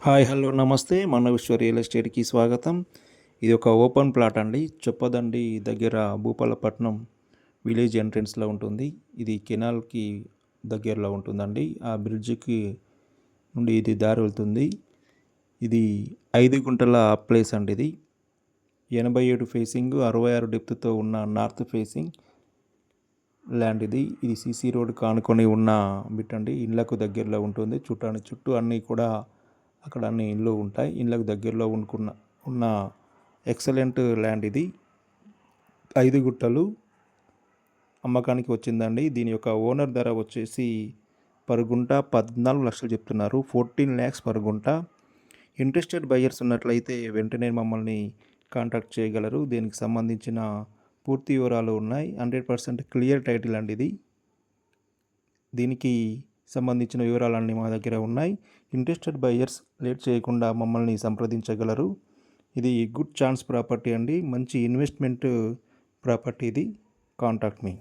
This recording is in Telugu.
హాయ్ హలో నమస్తే మన విశ్వ రియల్ ఎస్టేట్కి స్వాగతం. ఇది ఒక ఓపెన్ ప్లాట్ అండి. చొప్పదండి దగ్గర భూపాలపట్నం విలేజ్ ఎంట్రన్స్లో ఉంటుంది. ఇది కెనాల్కి దగ్గరలో ఉంటుందండి. ఆ బ్రిడ్జికి నుండి ఇది దారి వెళ్తుంది. ఇది 5 గుంటల ప్లేస్ అండి. ఇది 87 ఫేసింగ్ 66 డెప్త్తో ఉన్న నార్త్ ఫేసింగ్ ల్యాండ్ ఇది. ఇది సీసీ రోడ్ కానుకొని ఉన్న బిట్ అండి. ఇళ్లకు దగ్గరలో ఉంటుంది. చుట్టూ అన్నీ కూడా అక్కడ అన్ని ఇండ్లు ఉంటాయి. ఇండ్లకు దగ్గరలో ఉన్న ఎక్సలెంట్ ల్యాండ్ ఇది. 5 గుంటలు అమ్మకానికి వచ్చిందండి. దీని యొక్క ఓనర్ ధర వచ్చేసి పర్ గుంట 14 లక్షలు చెప్తున్నారు. 14 lakhs పర్ గుంట. ఇంట్రెస్టెడ్ బయర్స్ ఉన్నట్లయితే వెంటనే మమ్మల్ని కాంటాక్ట్ చేయగలరు. దీనికి సంబంధించిన పూర్తి వివరాలు ఉన్నాయి. 100% క్లియర్ టైటిల్ అండి ఇది. దీనికి సంబంధించిన వివరాలన్నీ మా దగ్గర ఉన్నాయి. ఇంట్రెస్టెడ్ బయర్స్ లేట్ చేయకుండా మమ్మల్ని సంప్రదించగలరు. ఇది గుడ్ ఛాన్స్ ప్రాపర్టీ అండి. మంచి ఇన్వెస్ట్మెంట్ ప్రాపర్టీ ఇది. Contact me.